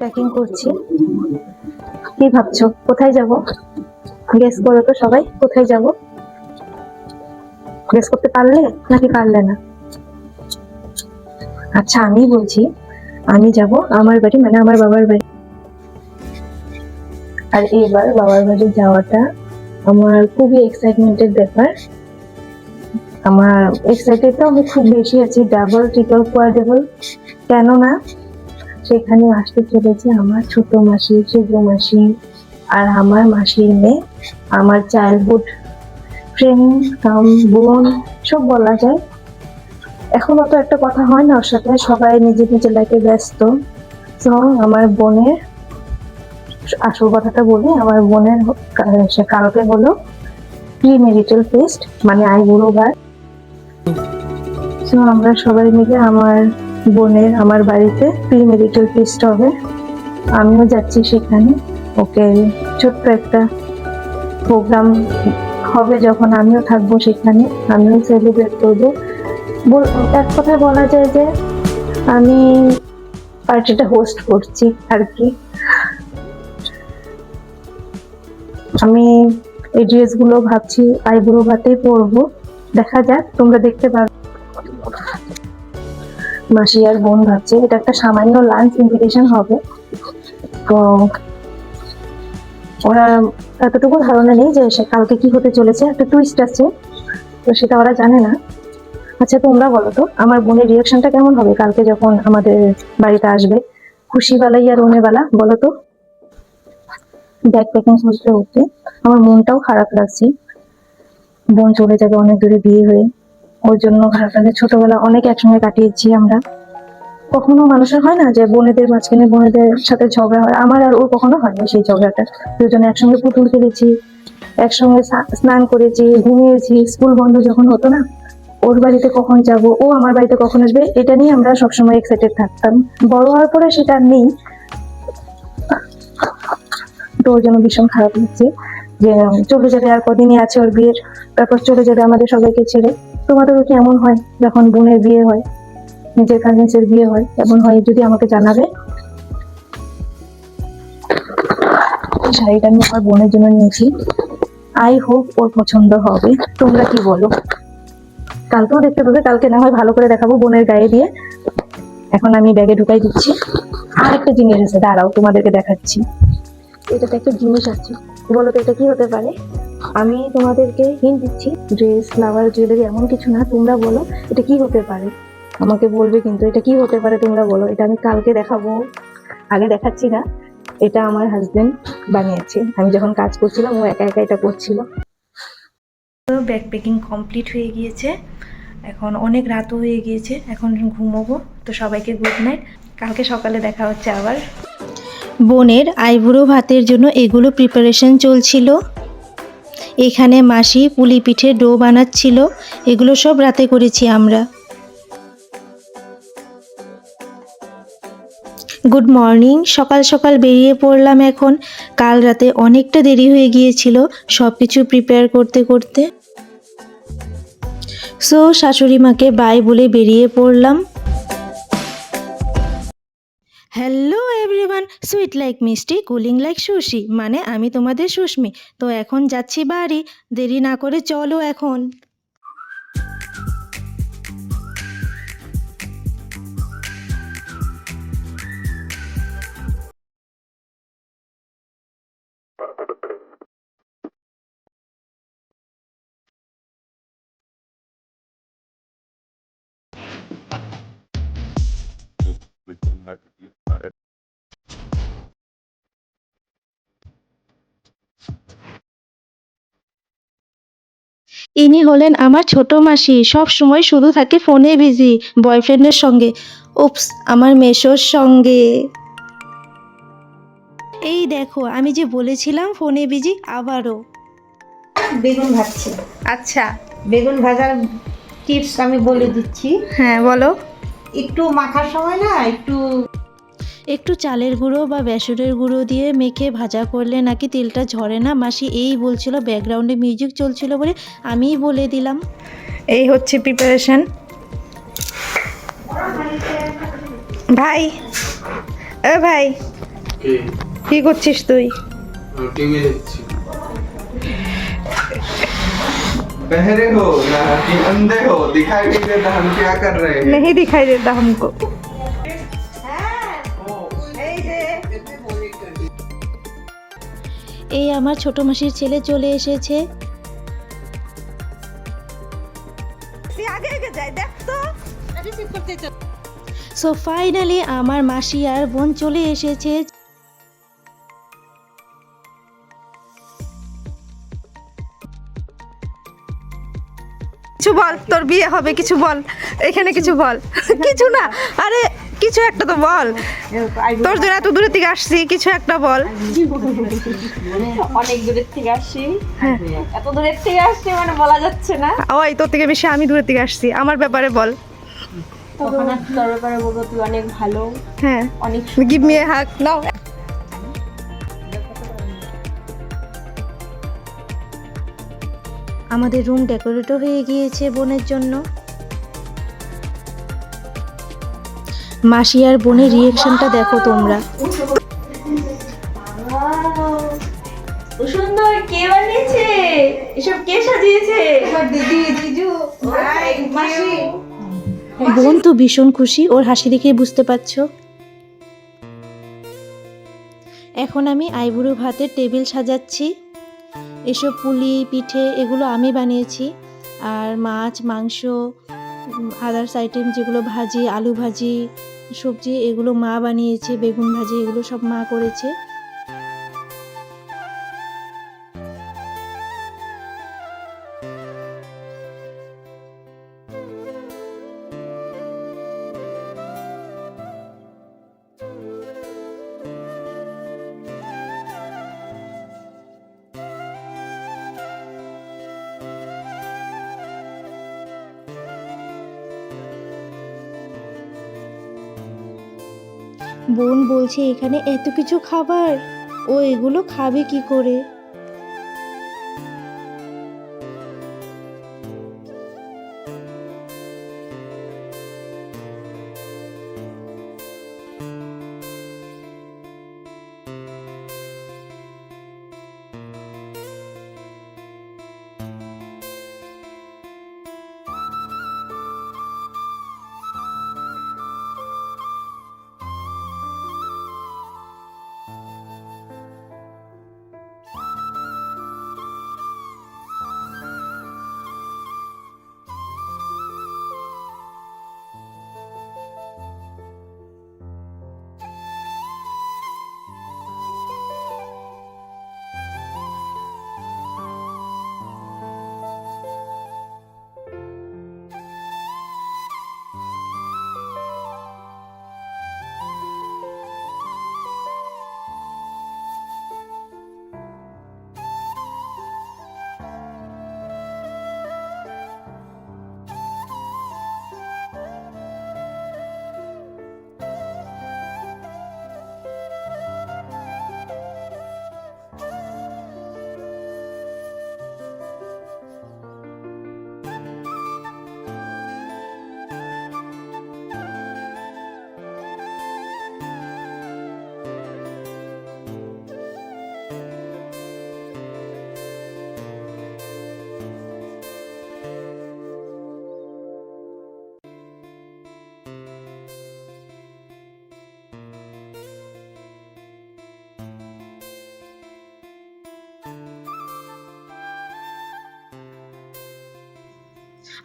Packing করছি। কি ভাবছো কোথায় যাব? গেস করো তো সবাই, কোথায় যাব? গেস করতে পারলে নাকি পারলে না? আচ্ছা আমি বলছি, আমি যাব আমার বাড়ি, মানে আমার বাবার বাড়ি। আর এবার বাবার বাড়ি যাওয়াটা আমার খুবই এক্সাইটমেন্টের ব্যাপার। আমার এক্সাইটেড তো আমি খুব বেশি আছি, ডাবল ট্রিপল কোয়াড্রাবল। কেননা সেখানে আসতে চলেছে আমার ছোট মাসি, সেজো মাসি, আর আমার মাসির মেয়ে, আমার চাইল্ডহুড ফ্রেন্ড কাম বোন সব বলা যায়। এখন অত একটা কথা হয় না ওর সাথে, সবাই নিজের নিজের লাইফে ব্যস্ত। তো আমার বোনের আসল কথাটা বলি, আমার বোনের সে কালকে হলো প্রি মেরিটাল ফেস্ট, মানে আইবুড়ো ভাত। তো আমরা সবাই মিলে আমার বোনের আমার বাড়িতে প্রি মেরিটাল ফেস্ট হবে, আমিও যাচ্ছি সেখানে। ওকে ছোট্ট একটা প্রোগ্রাম হবে, যখন আমিও থাকবো সেখানে, আমিও সেলিব্রেট করবো। এক কথায় বলা যায় যে আমি পার্টিটা হোস্ট করছি আর কি। আমি এই ড্রেসগুলো ভাবছি আইবুড়ো ভাতেই পরবো, দেখা যাক, তোমরা দেখতে পারো। মাসি আর বোন ভাবছে এটা একটা সামান্য লাঞ্চ ইনভিটেশন হবে, তো ওরা এতটুকু ধারণা নেই যে সে কালকে কি হতে চলেছে, একটা টুইস্ট আছে, তো সেটা ওরা জানে না। আচ্ছা তোমরা বলো তো আমার বোনের রিয়াকশনটা কেমন হবে কালকে যখন আমাদের বাড়িতে আসবে? খুশি বালা ইয়া রোনে বালা বলো তো। ব্যাগ প্যাকিং করতে উঠতে আমার মনটাও খারাপ লাগছে। বোন চলে যাবে অনেক দূরে বিয়ে হয়ে, ওর জন্য খারাপ লাগে। ছোটবেলা অনেক একসঙ্গে কাটিয়েছি আমরা, কখনো মানুষের হয় না যে বোনেদের মাঝখানে বোনেদের সাথে ঝগড়া হয়, আমার আর ওর কখনো হয়নি সেই ঝগড়াটা। দুজনে একসঙ্গে পুতুল খেলেছি, একসঙ্গে স্নান করেছি, ঘুমিয়েছি, স্কুল বন্ধ যখন হতো না, ওর বাড়িতে কখন যাব, ও আমার বাড়িতে কখন আসবে, এটা নিয়ে আমরা সবসময় এক্সাইটেড থাকতাম। বড় হওয়ার পরে সেটা আর নেই, তো ওর জন্য ভীষণ খারাপ লাগছে যে চলে যাবে, আর কদিনই আছে ওর বিয়ের, তারপর চলে যাবে আমাদের সবাইকে ছেড়ে। তোমাদেরও কি এমন হয় যখন বোনের বিয়ে হয়, নিজের কাজিনসের বিয়ে হয়, এমন হয় যদি আমাকে জানাবে। শাড়িটা আমি আমার বোনের জন্য নিয়েছি, আই হোপ ওর পছন্দ হবে। তোমরা কি বলো? কালকেও দেখতে পাবে, কালকে না হয় ভালো করে দেখাবো বোনের গায়ে দিয়ে। এখন আমি ব্যাগে ঢুকাই দিচ্ছি। আর একটা জিনিস আছে, দাঁড়াও তোমাদেরকে দেখাচ্ছি। এটাতে একটা জিনিস আছে, বলো তো এটা কি হতে পারে? আমি তোমাদেরকে হিন্ট দিচ্ছি, ড্রেস, ফ্লাওয়ার, জুয়েলারি এমন কিছু না। তোমরা বলো এটা কি হতে পারে, আমাকে বলবে কিন্তু এটা কি হতে পারে। তোমরা বলো, এটা আমি কালকে দেখাবো, আগে দেখাচ্ছি না। এটা আমার হাজবেন্ড বানিয়েছে, আমি যখন কাজ করছিলাম ও একা একা এটা করছিল। তো ব্যাগ প্যাকিং কমপ্লিট হয়ে গিয়েছে, এখন অনেক রাতও হয়ে গিয়েছে, এখন ঘুমোবো। তো সবাইকে গুড নাইট, কালকে সকালে দেখা হচ্ছে আবার। বোনের আইবুড়ো ভাতের জন্য এগুলো প্রিপারেশন চলছিল। এখানে মাসি পুলি পিঠে ডো বানাচ্ছিল, এগুলো সব রাতে করেছি আমরা। গুড মর্নিং, সকাল সকাল বেরিয়ে পড়লাম এখন। কাল রাতে অনেকটা দেরি হয়ে গিয়েছিল সব কিছু প্রিপেয়ার করতে করতে। সো শাশুড়ি মাকে বাই বলে বেরিয়ে পড়লাম। হ্যালো এভরিওয়ান, সুইট লাইক মিষ্টি, কুলিং লাইক সুশি, মানে আমি তোমাদের সুস্মি। তো এখন যাচ্ছি বাড়ি, দেরি না করে চলো এখন। ইনি হলেন আমার ছোট মাসি, সব সময় শুধু থাকে ফোনে বিজি, বয়ফ্রেন্ডের সঙ্গে, উপস আমার মেশোর সঙ্গে। এই দেখো আমি যে বলেছিলাম ফোনে বিজি, আবারও। বেগুন ভাজছি। আচ্ছা, বেগুন ভাজার টিপস আমি বলে দিচ্ছি। হ্যাঁ বলো। একটু মাখার সময় না একটু চালের গুঁড়ো বা বেসনের গুঁড়ো দিয়ে মেখে ভাজা করলে নাকি তেলটা ঝরে না, মাসি এই বলছিল, ব্যাকগ্রাউন্ডে মিউজিক চলছিল বলে আমিই বলে দিলাম। এই হচ্ছে প্রিপারেশন। ভাই, ও ভাই, কে? কি করছিস তুই? টিভি দেখছি। बहरे हो ना कि अंधे हो, दिखाई नहीं देता हम क्या कर रहे हैं। नहीं दिखाई देता हमको। এই আমার ছোট মাসির ছেলে চলে এসেছে। সো ফাইনালি আমার মাসি আর বোন চলে এসেছে। কিছু বল, তোর বিয়ে হবে, কিছু বল, এখানে কিছু বল। কিছু না, আরে কিছু একটা তো বল, তোর জন্য এত দূরে থেকে আসছি, কিছু একটা বল। অনেক দূরের থেকে আসছি, এত দূরের থেকে আসছি মানে বলা যাচ্ছে না। ওই তোর থেকে বেশি আমি দূরে থেকে আসছি, আমার ব্যাপারে বল। তখন আর তোর ব্যাপারে বলবো তুই অনেক ভালো, হ্যাঁ, অনেক গিভ মি এ হাগ নাও। আমাদের রুম ডেকোরেটও হয়ে গিয়েছে বোনের জন্য। মাসি আর বোনের রিয়েকশনটা দেখো তোমরা। সুন্দর, কে বানিয়েছে এসব, কে সাজিয়েছে? বোন তো ভীষণ খুশি, ওর হাসি দেখে বুঝতে পারছো। এখন আমি আইবুড়ো ভাতের টেবিল সাজাচ্ছি। এসব পুলি পিঠে এগুলো আমি বানিয়েছি, আর মাছ মাংস আদার্স আইটেম যেগুলো ভাজি, আলু ভাজি, সবজি এগুলো মা বানিয়েছে, বেগুন ভাজি এগুলো সব মা করেছে। বোন বলছে এখানে এত কিছু খাবার, ও এগুলো খাবে কি করে।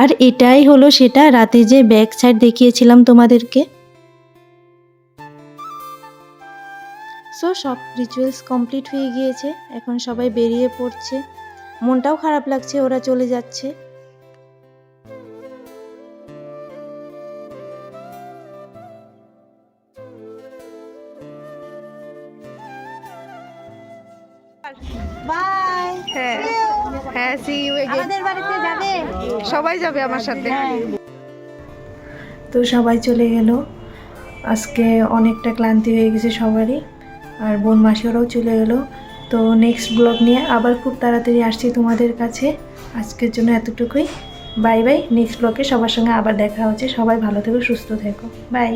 আর এটাই হলো সেটা, রাতে যে ব্যাক সাইড দেখিয়েছিলাম তোমাদেরকে। সো সব রিচুয়ালস কমপ্লিট হয়ে গিয়েছে, এখন সবাই বেরিয়ে পড়ছে। মনটাও খারাপ লাগছে, ওরা চলে যাচ্ছে। বাই। হ্যাঁ হ্যাঁ, সি ইউ এগেইন। আমাদের বাড়িতে যাবে, সবাই যাবে আমার সাথে। তো সবাই চলে গেল, আজকে অনেকটা ক্লান্তি হয়ে গেছে সবারই, আর বোন মাসি ওরাও চলে গেল। তো নেক্সট ব্লগ নিয়ে আবার খুব তাড়াতাড়ি আসছি তোমাদের কাছে। আজকের জন্য এতটুকুই, বাই বাই। নেক্সট ব্লগে সবার সঙ্গে আবার দেখা হচ্ছে। সবাই ভালো থেকো, সুস্থ থেকো, বাই।